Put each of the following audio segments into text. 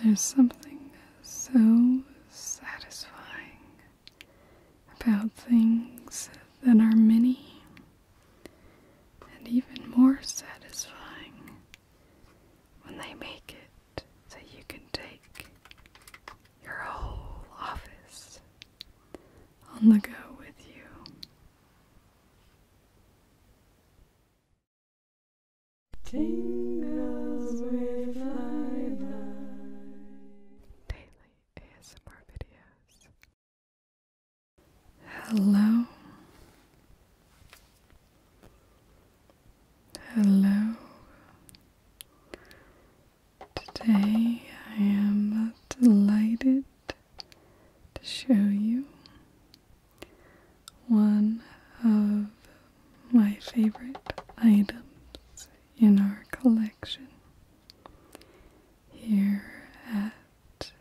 There's something so satisfying about things that are mini, and even more satisfying when they make it so you can take your whole office on the go with you. Tingles with flyby. Daily ASMR videos. Hello. Hello. Today I am delighted to show you one of my favorite items in our collection here at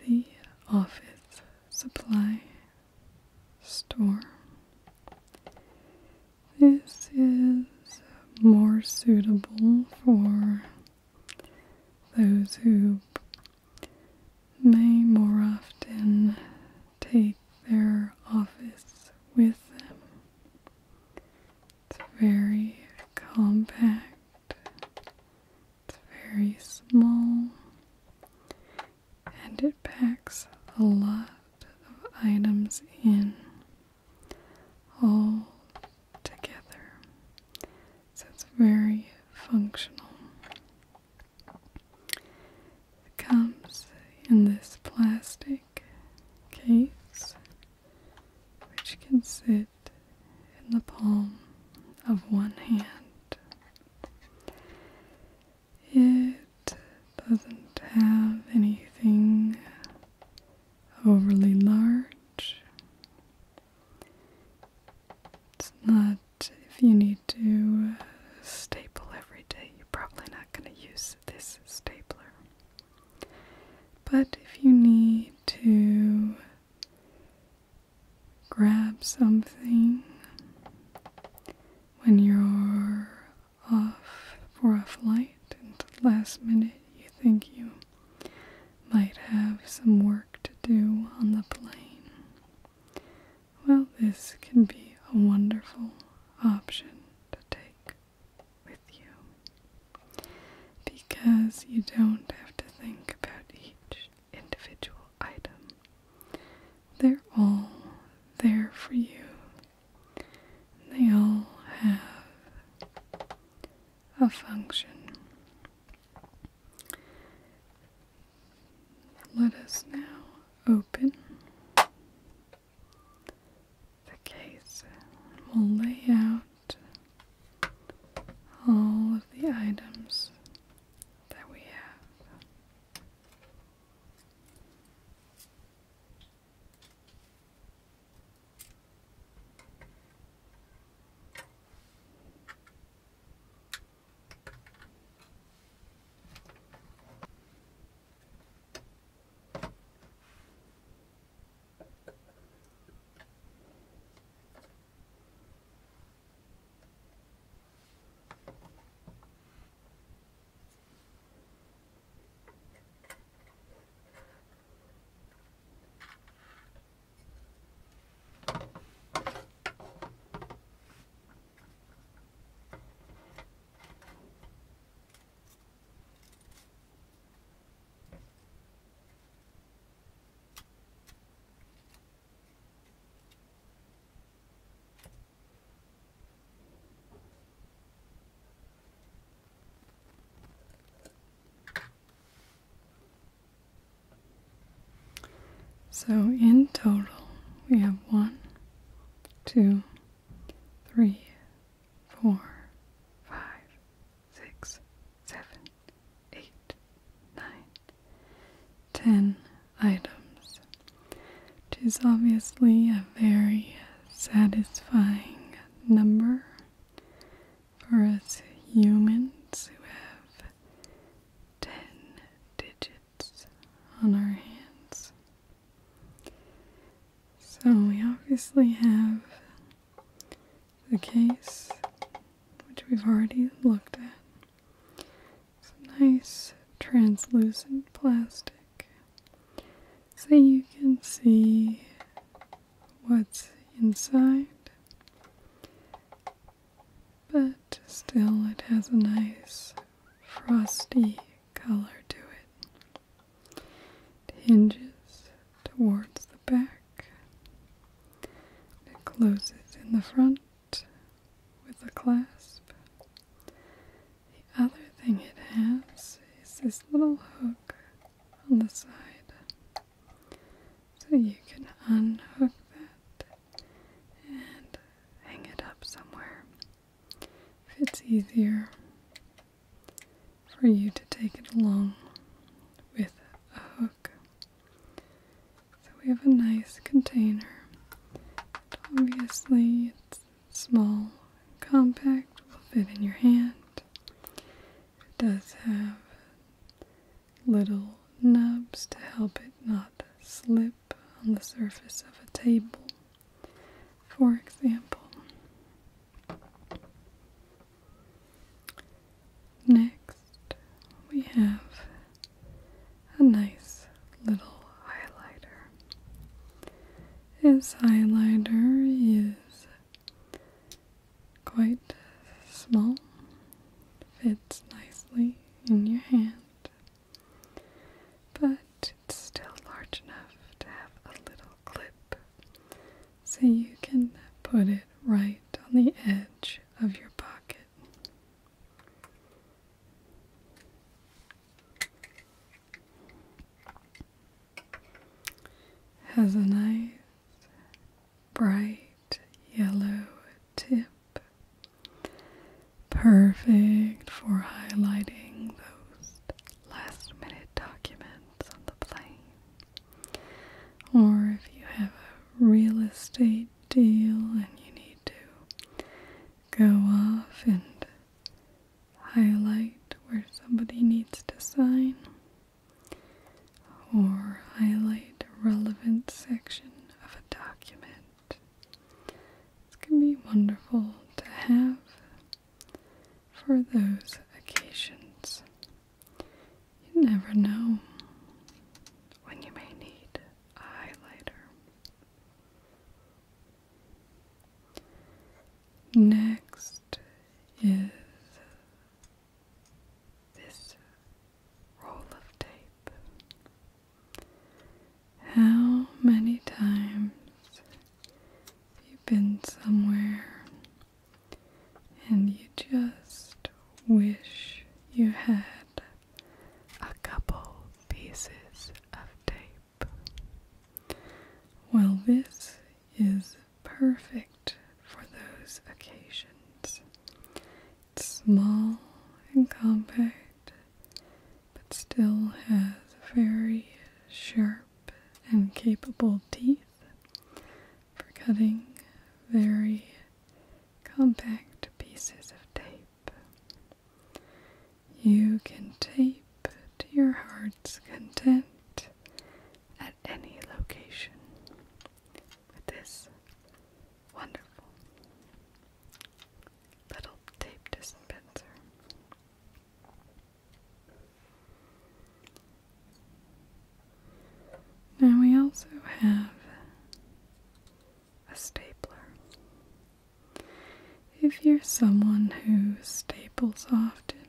the office supply store. This is more suitable for those who may more often take their office with them. It's very compact, it's very small, and it packs a lot of items in all together, so it's very functional. It comes in this plastic case, which can sit in the palm of one hand. It doesn't have anything overly large. It's not, if you need to staple every day, you're probably not going to use this stapler. But if you need to grab something when you're off for a flight and at the last minute you think you might have some work to do on the plane, well, this can be a wonderful option to take with you, because you don't have to think about each individual item. They're all there for you. They all have a function. Let us now open the case. We'll lay out all of the items that we have. So in total, we have 1, 2, 3, 4, 5, 6, 7, 8, 9, 10 items, which is obviously a very satisfying number for us humans who have 10 digits on our hands. So we obviously have the case, which we've already looked at. It's a nice translucent plastic so you can see what's inside, but still it has a nice frosty color to it. It hinges towards the back. It closes in the front with a clasp. The other thing it has is this little hook on the side, so you can unhook that and hang it up somewhere if it's easier for you to take it along with a hook. So we have a nice container. Obviously it's small and compact, will fit in your hand. It does have little nubs to help it not slip on the surface of a table, for example. Next, we have a nice little highlighter. This highlighter is quite small, fits nicely in your hand, but it's still large enough to have a little clip so you can put it right on the edge of your pocket. Has a nice bright yellow tip, perfect for highlighting those last minute documents on the plane, or if you have a real estate deal and you need to go off and highlight where somebody needs to sign, or highlight a relevant section of a document. This can be wonderful to have for those occasions. You never know when you may need a highlighter. Next is this roll of tape. How many times have you been somewhere and you just wish you had a couple pieces of tape? Well, this is perfect for those occasions. It's small and compact, but still has very sharp and capable teeth for cutting very compact pieces of tape. You can tape to your heart's content at any location with this wonderful little tape dispenser. Now we also have a stapler. If you're someone who staples often,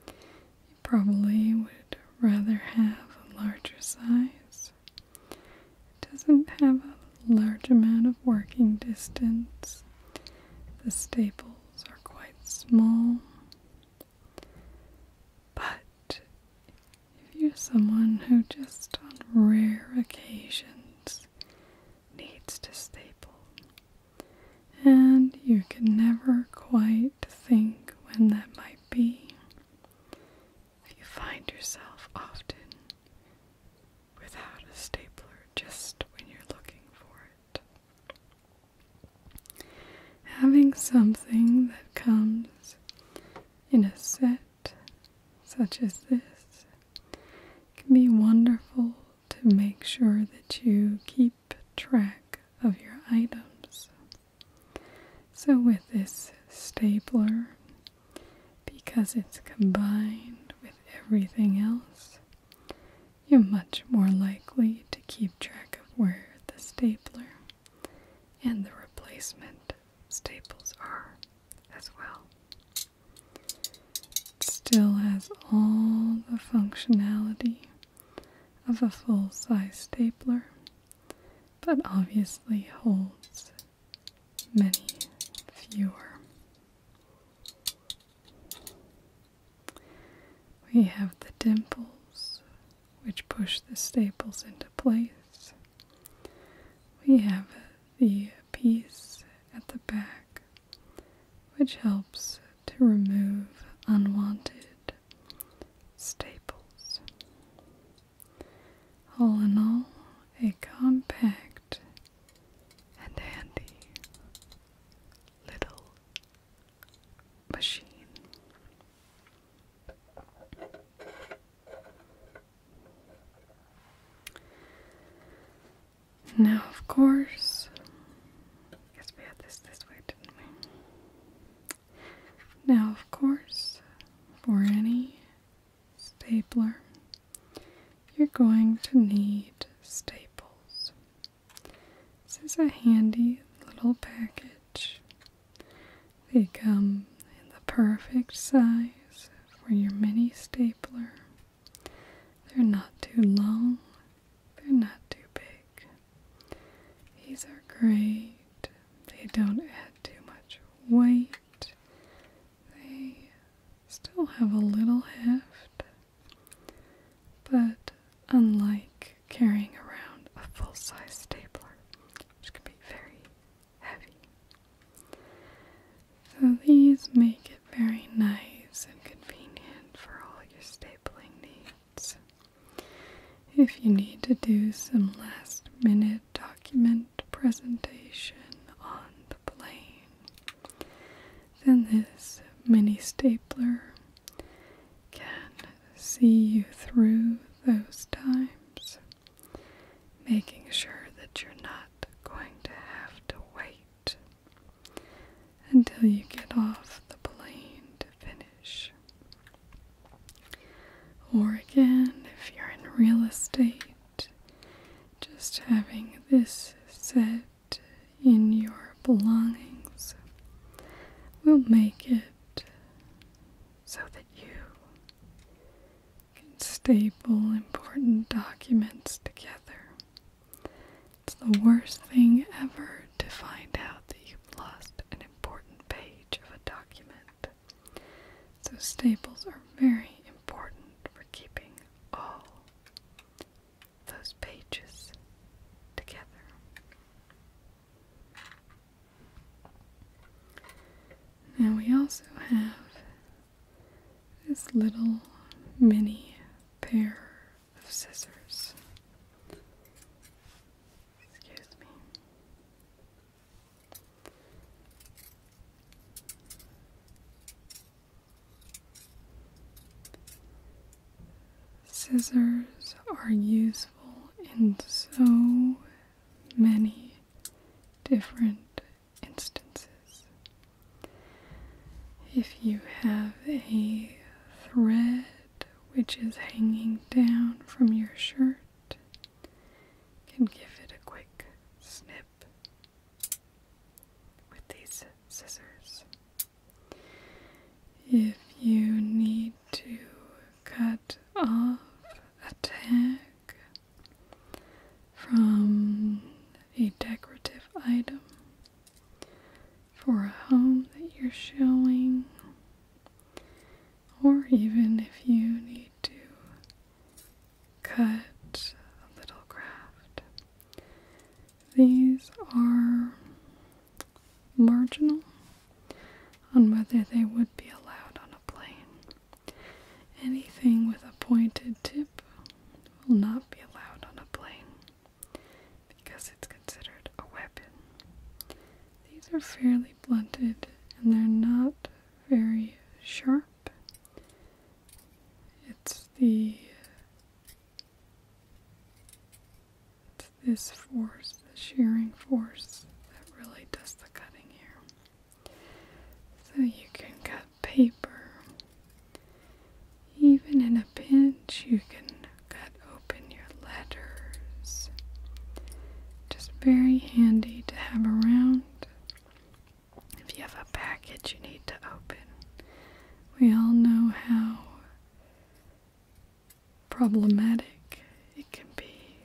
you probably would rather have a larger size. It doesn't have a large amount of working distance. The staples are quite small. But if you're someone who just on rare occasions needs to staple, and you can never quite think when that might be, if you find yourself often without a stapler just when you're looking for it, having something that comes in a set such as this can be wonderful to make sure that you keep track of your items. So with this stapler, because it's combined with everything else, you're much more likely to keep track of where the stapler and the replacement staples are as well. It still has all the functionality of a full-size stapler, but obviously holds many fewer. We have the dimples, which push the staples into place. We have the piece at the back, which helps to remove unwanted staples. All in all, a compact and handy little machine. Now, of course, I guess we had this way, didn't we? Now, of course, for any stapler, you're going to need staples. This is a handy little package. They come in the perfect size for your mini stapler. They're not too long, they're not too big. These are great. They don't add too much weight. They still have a little heft, but unlike carrying around a full-size stapler, which can be very heavy, so these make it very nice and convenient for all your stapling needs. If you need to do some last-minute document presentation on the plane, then this mini stapler can see you through those times, making sure that you're not going to have to wait until you get off the plane to finish. Or again, if you're in real estate, just having this set in your belongings will make it so that you can staple important documents together. It's the worst thing ever to find out that you've lost an important page of a document. So staples are very important for keeping all those pages together. Now we also have this little mini pair of scissors. Excuse me. Scissors are useful in so many different instances. If you have a thread which is hanging down from your shirt, you can give it a quick snip with these scissors. If you need to cut off a tag from a decorative item for a home that you're showing, or even if you need to cut a little craft, these are marginal on whether they would be allowed on a plane. Anything with a pointed tip will not be allowed on a plane because it's considered a weapon. These are fairly blunted and they're not very sharp. It's this force, the shearing force, that really does the cutting here. So you can cut paper, even in a you can cut open your letters. Just very handy to have around if you have a package you need to open. We all know how problematic it can be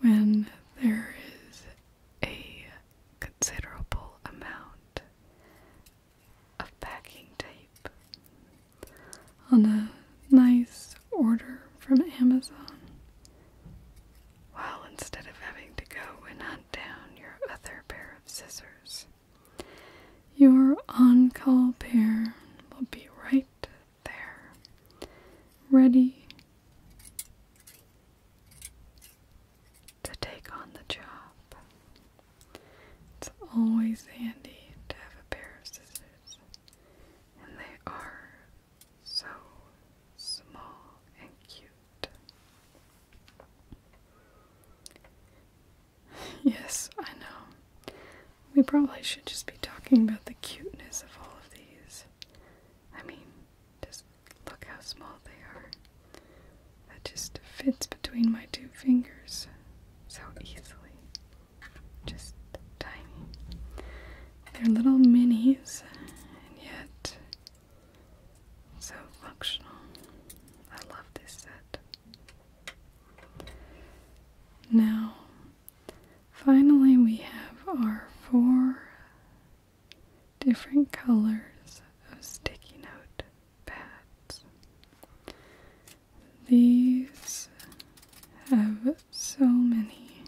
when there is a considerable amount of packing tape on a nice order from Amazon. Well, instead of having to go and hunt down your other pair of scissors, your on-call pair will be right there, ready to take on the job. It's always handy to have a pair of scissors, and they are so small and cute. Yes, I know. We probably should just be talking about the cuteness of all of these. I mean, just look how small they are. That just fits between my two fingers so easily. Just tiny. They're little minis, and yet so functional. I love this set. Now, finally we have our 4 different colors of sticky note pads. These have so many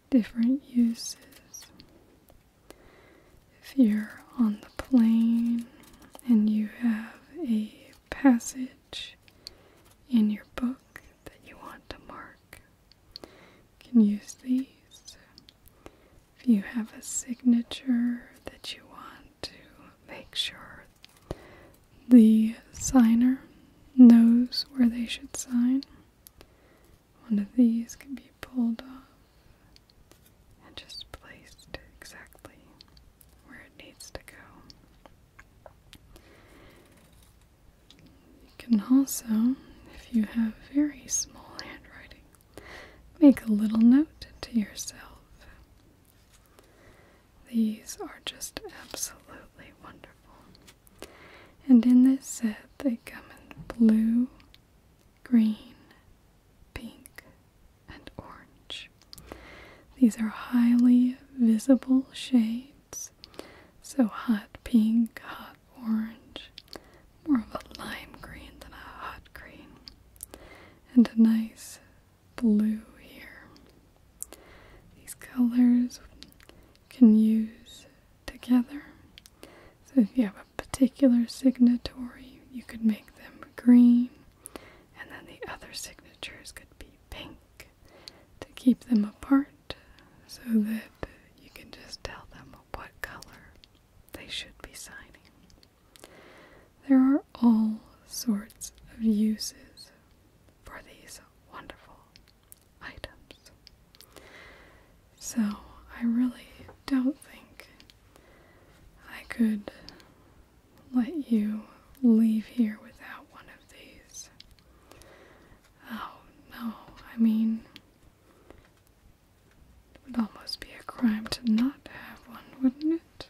different uses. If you're on the plane and you have a passage in your book that you want to mark, you can use these. If you have a signature that you want to make sure the signer knows where they should sign, one of these can be pulled off and just placed exactly where it needs to go. You can also, if you have very small handwriting, make a little note to yourself. These are just absolutely wonderful. And in this set, they come in blue, green, pink, and orange. These are highly visible shades, so hot pink, hot orange, more of a lime green than a hot green, and a nice blue here. These colors can use together. So if you have a particular signatory, you could make them green, and then the other signatures could be pink to keep them apart so that you can just tell them what color they should be signing. There are all sorts of uses for these wonderful items. So I really don't think I could let you leave here without one of these. Oh no, I mean, it would almost be a crime to not have one, wouldn't it?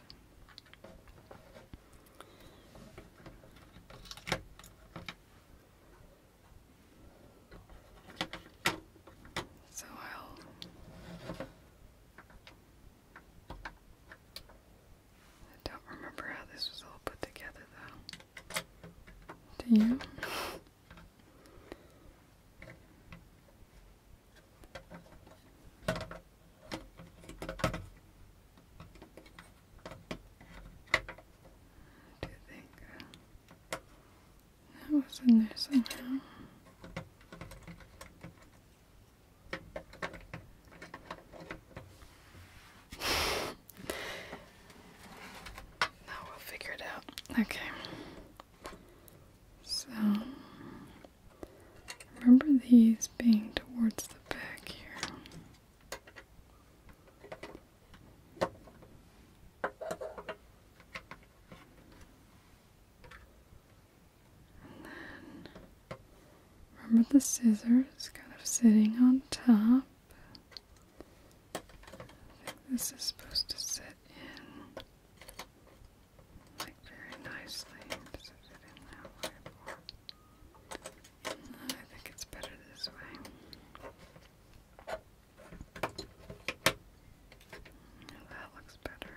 So I don't remember how this was all put together though. Do you? I do think that was in there somehow. Figure it out. Okay. So, remember these being towards the back here. And then Remember the scissors kind of sitting on top. I think this is supposed to sit in like very nicely. Does it fit in that way? I think it's better this way. That looks better.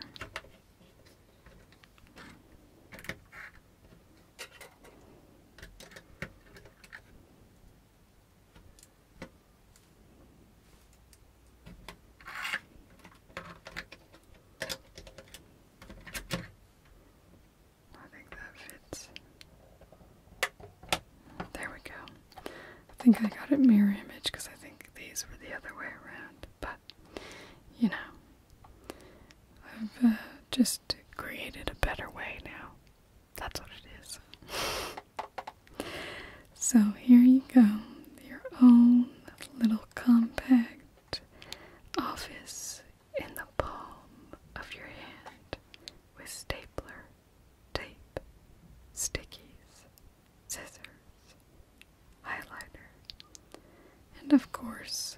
I think that fits. There we go. I think I got it mirror image because I think these were the other way around. But, you know, I've just created a better way now. That's what it is. So here you go. Your own little compact office in the palm of your hand with stapler, tape, stickies, scissors, highlighter, and of course